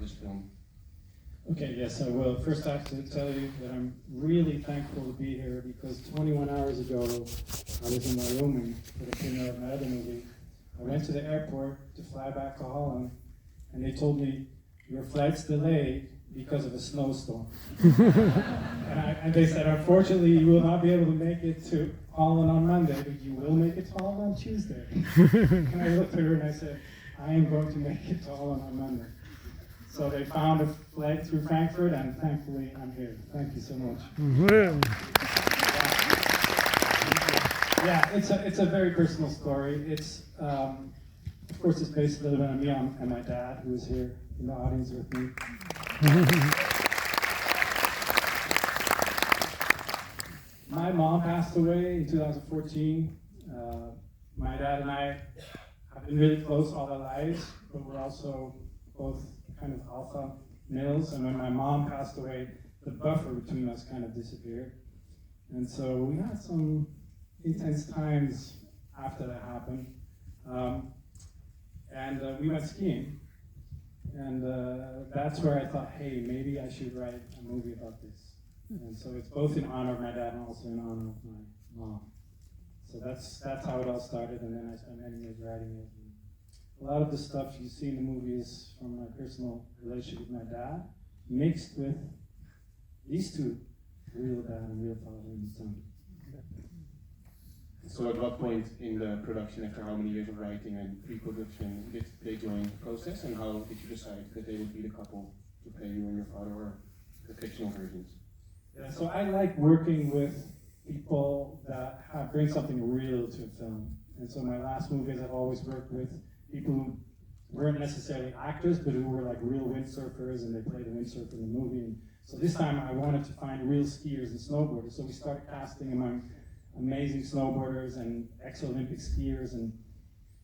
this film? Okay, yes, I will. First, I have to tell you that I'm really thankful to be here because 21 hours ago, I was in Wyoming for the premiere of my other movie. I went to the airport to fly back to Holland, and they told me, your flight's delayed because of a snowstorm. and they said, unfortunately, you will not be able to make it to Holland on Monday, but you will make it to Holland on Tuesday. And I looked at her and I said, I am going to make it to Holland on Monday. So they found a flight through Frankfurt, and thankfully I'm here. Thank you so much. Yeah, it's a very personal story. It's of course it's based a little bit on me and my dad, who is here in the audience with me. My mom passed away in 2014. My dad and I have been really close all our lives, but we're also both kind of alpha males, and when my mom passed away, the buffer between us kind of disappeared. And so we had some intense times after that happened. We went skiing, and that's where I thought, hey, maybe I should write a movie about this. And so it's both in honor of my dad and also in honor of my mom. So that's how it all started, and then I spent many years writing it. A lot of the stuff you see in the movie is from my personal relationship with my dad, mixed with these two, real dad and real father and son. So at what point in the production, after how many years of writing and pre-production, did they join the process, and how did you decide that they would be the couple to play you and your father, or the fictional versions? Yeah, so I like working with people that bring something real to a film. And so my last movies, I've always worked with people who weren't necessarily actors, but who were like real windsurfers, and they played a windsurfer in the movie. And so this time I wanted to find real skiers and snowboarders. So we started casting among amazing snowboarders and ex-Olympic skiers, and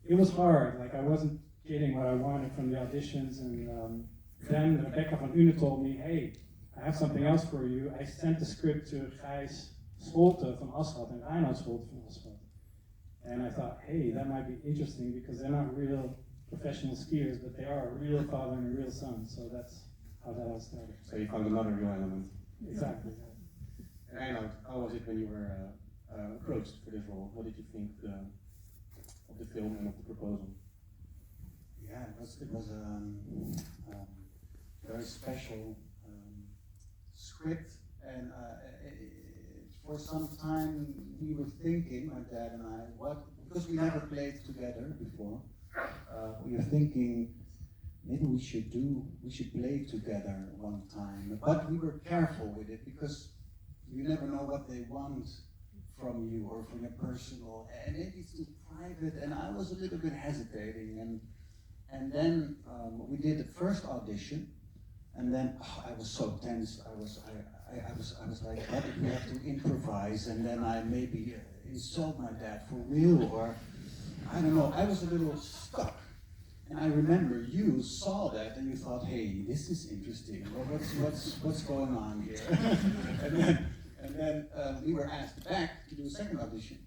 it was hard. Like, I wasn't getting what I wanted from the auditions, and then Rebecca van Une told me, hey, I have something else for you. I sent the script to Gijs Scholten from Aschat and Reinout Scholten from Aschat. And I thought, hey, that might be interesting because they're not real professional skiers, but they are a real father and a real son. So that's how that all started. So you found another real element. Exactly. Reinout, how was it when you were approached for this role? What did you think of the film and of the proposal? Yeah, it was a very special script, and for some time we were thinking, my dad and I, because we never played together before, we were thinking maybe we should play together one time, but we were careful with it because you never know what they want from you or from your personal, and maybe it's too private, and I was a little bit hesitating, and then we did the first audition, and then I was so tense. I was like, what if we have to improvise, and then I maybe insult my dad for real, or I don't know. I was a little stuck, and I remember you saw that and you thought, hey, this is interesting. Well, what's going on here? and then we were asked back to do a second audition,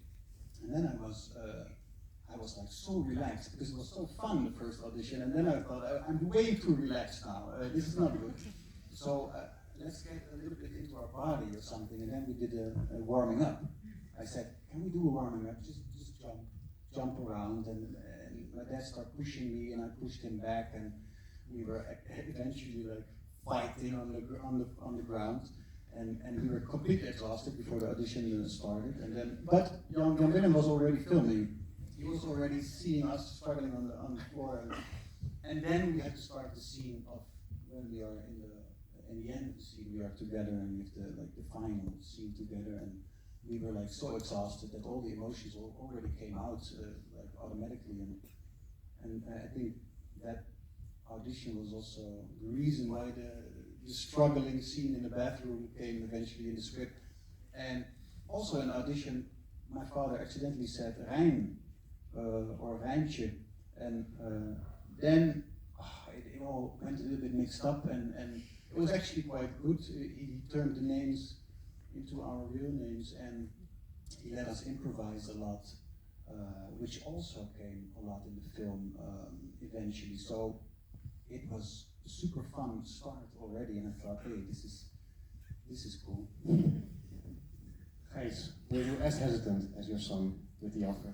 and then I was like so relaxed because it was so fun, the first audition, and then I thought, I'm way too relaxed now, this is not good. So let's get a little bit into our body or something, and then we did a warming up. I said, can we do a warming up, just jump around, and my dad started pushing me, and I pushed him back, and we were eventually like fighting on the ground. And we were completely exhausted before the audition started, but Jan Willem was already filming. He was already seeing us struggling on the floor, and then we had to start the scene of when we are in the end of the scene, we are together, and with the final scene together, and we were like so exhausted that all the emotions already came out like automatically, and I think that audition was also the reason why the struggling scene in the bathroom came eventually in the script. And also in audition, my father accidentally said Rein or Rijntje, and then it all went a little bit mixed up, and it was actually quite good. He turned the names into our real names, and he let us improvise a lot, which also came a lot in the film eventually. So it was super fun start already, and I thought, hey, this is cool. Gijs, were you as hesitant as your son with the offer?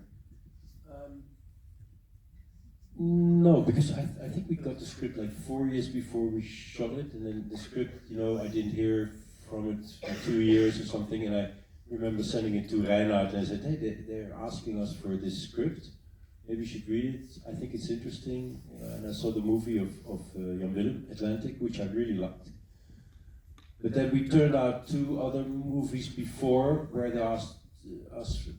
No, because I think we got the script like 4 years before we shot it, and then the script, I didn't hear from it for 2 years or something, and I remember sending it to Reinout and I said, hey, they're asking us for this script, maybe you should read it, I think it's interesting, and I saw the movie of Willem, Atlantic, which I really liked. But then we turned out 2 other movies before where they asked us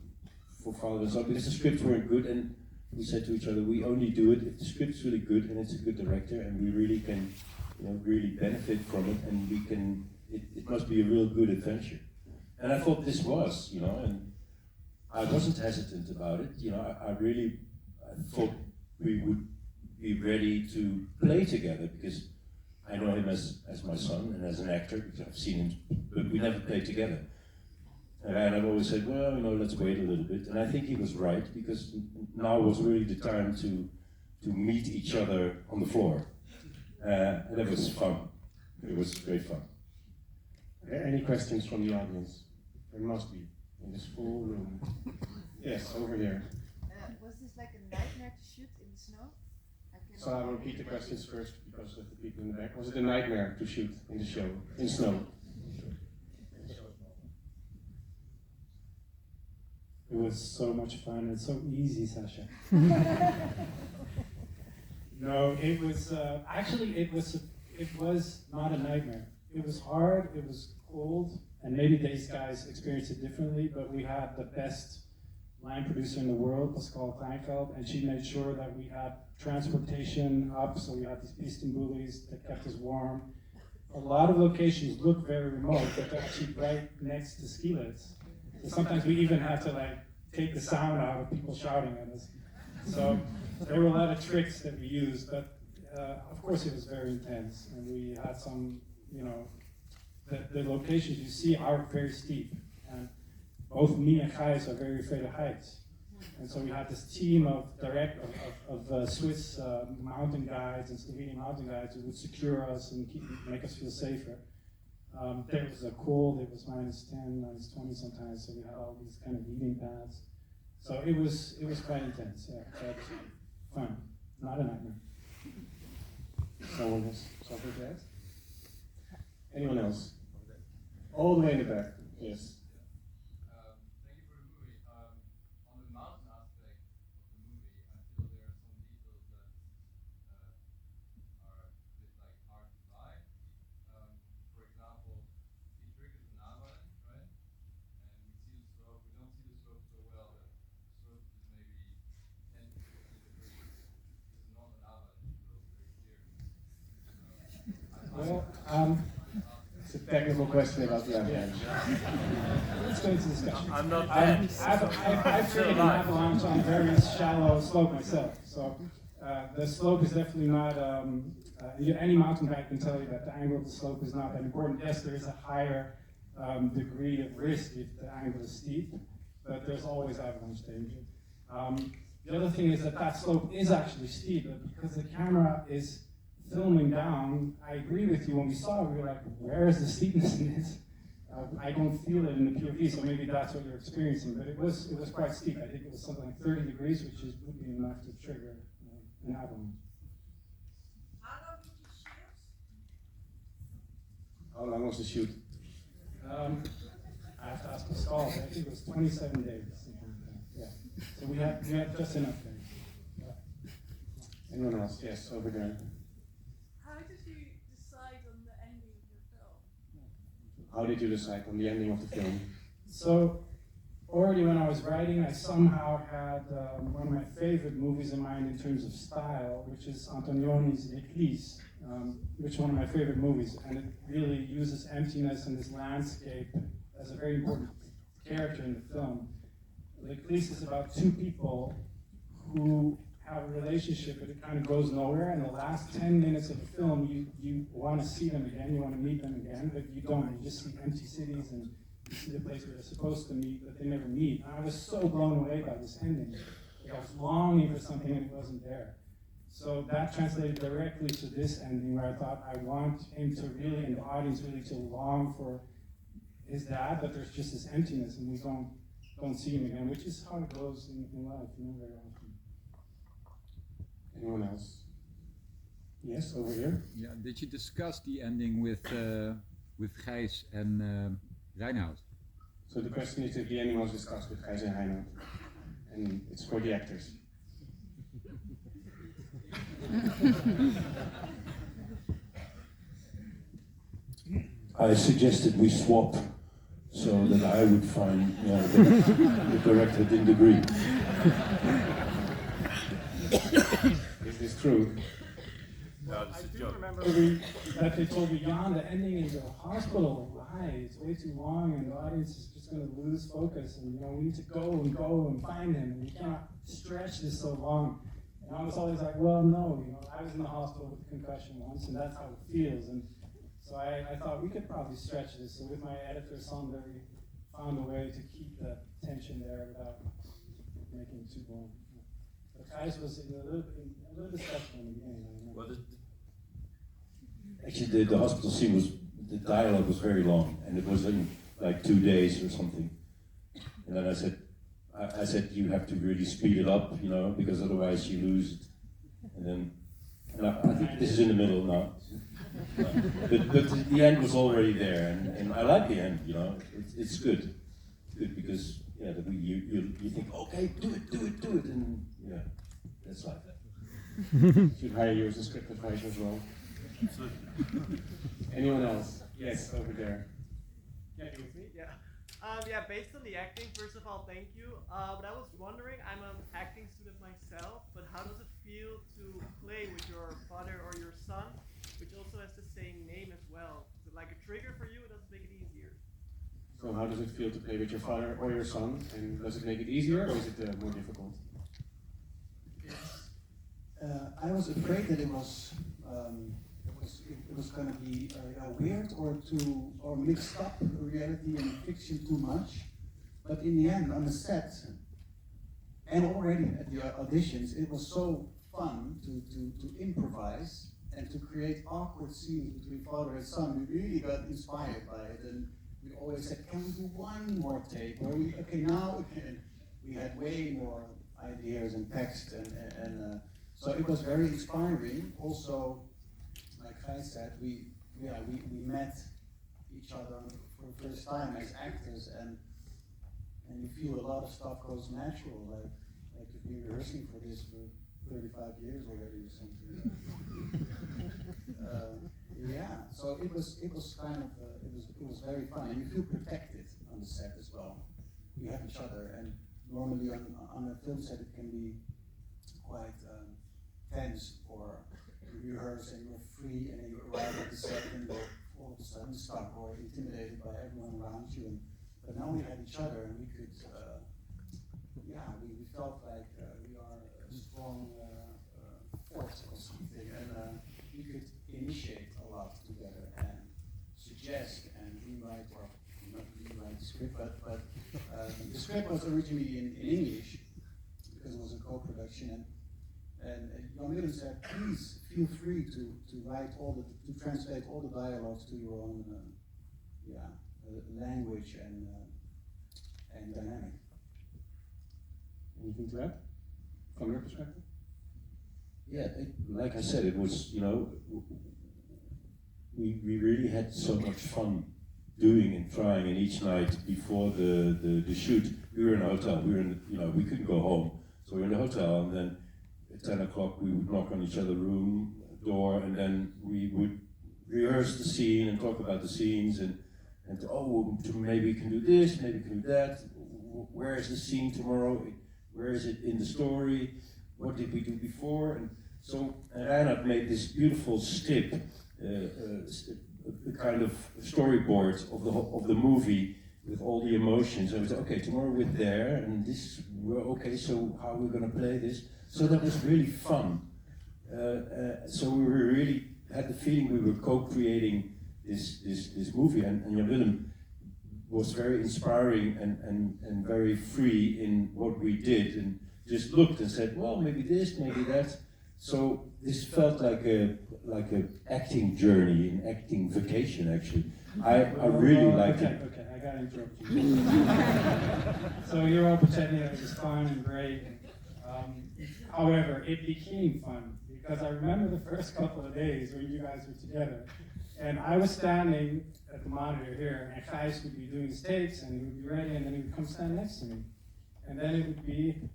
for Father and Son because the scripts weren't good, and we said to each other, we only do it if the script's really good and it's a good director and we really can, really benefit from it, and we can, it must be a real good adventure. And I thought this was, and I wasn't hesitant about it, I really thought we would be ready to play together because I know him as my son and as an actor because I've seen him, but we never played together. And I've always said, well, let's wait a little bit. And I think he was right, because now was really the time to meet each other on the floor. And it was fun. It was great fun. Are there any questions from the audience? There must be, in this full room. Yes, over here. Was this like a nightmare to shoot in the snow? So I will repeat the questions first because of the people in the back. Was it a nightmare to shoot in the show, in snow? It was so much fun and so easy, Sasha. No, it was actually it was not a nightmare. It was hard, it was cold, and maybe these guys experienced it differently, but we had the best line producer in the world, Pascal Kleinfeld, and she made sure that we had transportation up, so we had these piston bullies that kept us warm. A lot of locations look very remote, but they're actually right next to ski lifts. So sometimes we even had to take the sound out of people shouting at us. So there were a lot of tricks that we used, but of course it was very intense. And we had some, the locations you see are very steep. And both me and Gijs are very afraid of heights. And so we had this team of Swiss mountain guides and Slovenian mountain guides who would secure us and make us feel safer. There was a cold, it was -10, -20 sometimes, so we had all these kind of eating pads. So it was quite intense, yeah, but fun, not a nightmare. Someone has something to add? Anyone else? All the way in the back, yes. Thank you for the movie. On the mountain aspect of the movie, I feel there are some details that are a bit hard to buy. For example, he triggers an avalanche, right? And we see the slope. We don't see the slope so well. The slope is maybe 10 to 15 degrees. It's not an avalanche. It was very clear. It's a technical question about the avalanche. Let's go into discussion. I'm not I've triggered an avalanche on a very shallow slope myself. So the slope is definitely not, any mountain guide can tell you that the angle of the slope is not that important. Yes, there is a higher degree of risk if the angle is steep, but there's always avalanche danger. The other thing is that slope is actually steep, but because the camera is filming down, I agree with you, when we saw it, we were like, where is the steepness in this? I don't feel it in the POV, so maybe that's what you're experiencing, but it was quite steep. I think it was something like 30 degrees, which would be enough to trigger an avalanche. How long was the shoot? I have to ask Pascal, but I think it was 27 days. Yeah. So we had just enough days. Yeah. Anyone else? Yes, over there. How did you decide on the ending of your film? How did you decide on the ending of the film? So, already when I was writing, I somehow had one of my favorite movies in mind in terms of style, which is Antonioni's L'Église, which is one of my favorite movies, and it really uses emptiness and this landscape as a very important character in the film. L'Église is about two people who have a relationship, but it kind of goes nowhere. And the last 10 minutes of the film, you want to see them again, you want to meet them again, but you don't. You just see empty cities and you see the place where they're supposed to meet, but they never meet. And I was so blown away by this ending. Like I was longing for something and it wasn't there. So that translated directly to this ending where I thought I want him to really, and the audience really to long for his dad, but there's just this emptiness and we don't see him again, which is how it goes in life, very often. Anyone else? Yes, over here. Yeah, did you discuss the ending with Gijs and Reinout? So the question is if the ending was discussed with Gijs and Reinout, and it's for the actors. I suggested we swap so that I would find the director didn't agree. Is this true? I do remember that they told me, Jan, the ending is a hospital. Why? It's way too long and the audience is just going to lose focus and we need to go and find him and we cannot stretch this so long. And I was always like, well, no, I was in the hospital with a concussion once and that's how it feels. And so I thought we could probably stretch this. So with my editor, Sander, we found a way to keep the tension there without making it too long. But Gijs was a little bit skeptical in the beginning. Well, actually, the hospital scene the dialogue was very long, and it was in like 2 days or something. And then I said, you have to really speed it up, because otherwise you lose it. And I think this is in the middle now. But the end was already there, and I like the end. It's good. Good because you think, okay, do it, and that's like that. Should hire you as a script advisor as well. Anyone else? Yes, over there. Yeah, you with me? Yeah. Based on the acting, first of all, thank you. But I was wondering, I'm an acting student myself, but how does it feel to play with your father or your son, which also has the same name as well? Is it like a trigger for you, or does it make it easier? So how does it feel to play with your father or your son, and does it make it easier, or is it more difficult? I was afraid that it was going to be weird or mixed up reality and fiction too much. But in the end, on the set and already at the auditions, it was so fun to improvise and to create awkward scenes between father and son. We really got inspired by it, and we always said, "Can we do one more take?" Or now we had way more ideas and text and. So it was very inspiring. Also, like I said, we met each other for the first time as actors, and you feel a lot of stuff goes natural, like you've been rehearsing for this for 35 years already or something. So it was kind of it was very fun, and you feel protected on the set as well. We have each other, and normally on a film set it can be quite tense, or you rehearse and you're free, and then you arrive at the set and you're all of a sudden stuck or intimidated by everyone around you. But now we had each other, and we could, we felt like we are a strong force or something, and we could initiate a lot together and suggest and rewrite, or not rewrite the script, but the script was originally in English because it was a co-production. And Willem said, please feel free to write to translate all the dialogues to your own language and dynamic. Anything to add from your perspective? Yeah, like I said, it was, we really had so much fun doing and trying, and each night before the shoot, we were in a hotel, we couldn't go home, so we were in the hotel, and then at 10 o'clock we would knock on each other's room door, and then we would rehearse the scene and talk about the scenes, and maybe we can do this, maybe we can do that, where is the scene tomorrow, where is it in the story, what did we do before, and so Reinout made this beautiful stip, a kind of storyboard of the movie with all the emotions, and we said, okay, tomorrow we're there, and this, okay, so how are we going to play this? So that was really fun. So we really had the feeling we were co-creating this movie, and Willem was very inspiring and very free in what we did, and just looked and said, well, maybe this, maybe that. So this felt like a acting journey, an acting vacation actually. I really liked it. Okay, I gotta interrupt you. So you're all pretending it was fun and great. However, it became fun because I remember the first couple of days when you guys were together, and I was standing at the monitor here, and Gijs would be doing his takes, and he would be ready, and then he would come stand next to me, and then it would be,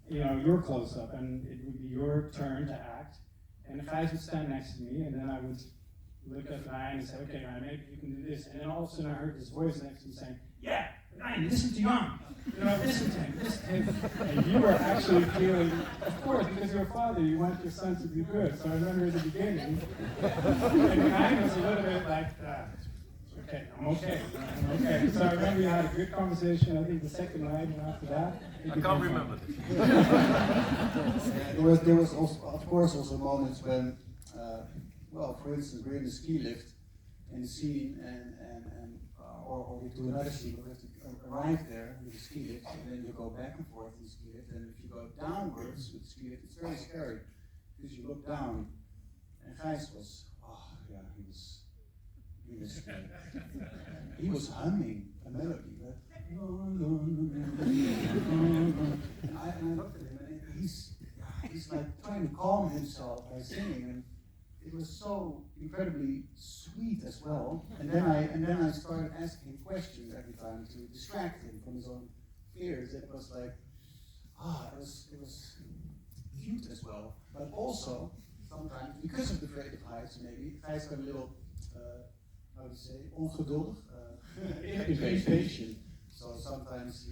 your close-up, and it would be your turn to act, and Gijs would stand next to me, and then I would look at Ryan and say, okay, Ryan, maybe you can do this, and then all of a sudden I heard this voice next to me saying, yeah, Ryan, listen to Jan, listen to him, and you were actually feeling, of course, because you're a father, you want your son to do good, so I remember at the beginning, and Ryan was a little bit like, I'm okay. So I remember you had a good conversation, I think the second night, and after that, I can't remember. There was also, of course, also moments when, for instance, we're in the ski lift in the scene, or we do another scene, we have to arrive there with the ski lift, and then you go back and forth in the ski lift, and if you go downwards with the ski lift, it's very scary, because you look down, and Gijs was, he was humming a melody, and I looked at him, and he's like trying to calm himself by singing, and it was so incredibly sweet as well. And then I started asking him questions every time to distract him from his own fears. It was like, it was cute as well, but also sometimes because of the afraid of heights, maybe Gijs got a little. How do you say, ongeduldig, impatient. So sometimes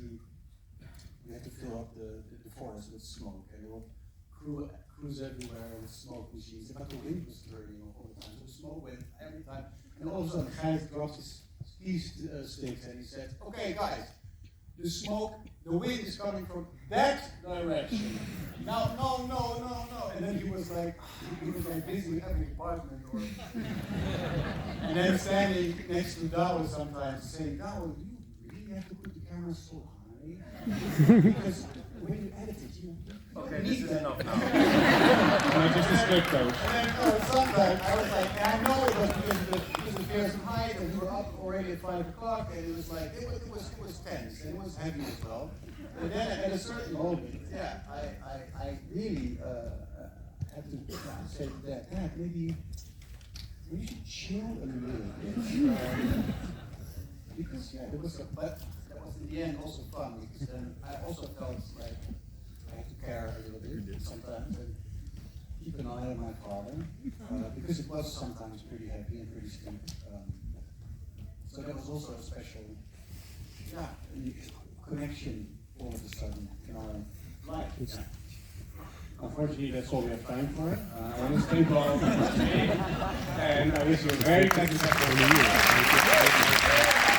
we had to fill up the forest with smoke, and they would cruise everywhere with smoke machines. But the wind was turning all the time, so the smoke went every time. And all of a sudden, Gijs dropped his ski sticks, and he said, "Okay, guys, the wind is coming from that direction. Now, no." And then he was like busy with every apartment, and then standing next to Douwe sometimes saying, "Douwe, do you really have to put the camera so high? Because when you edit it, you Okay, this is enough now. Just a script, coach. And then sometimes I was like, and I know it was because of fears of height, and we were up already at 5 o'clock, and it was like, it was tense, and it was heavy as well. And then at a certain moment, I really had to say to Dad, maybe we should chill a little bit. Because there was but that was in the end also fun, because then I also felt like I had to care a little bit sometimes and keep an eye on my father, because it was sometimes pretty heavy and pretty steep. So that was also a special connection all of a sudden in our life. Yeah. Unfortunately, that's all we have time for. I want to thank you all for today, and I wish you a very pleasant rest of the year.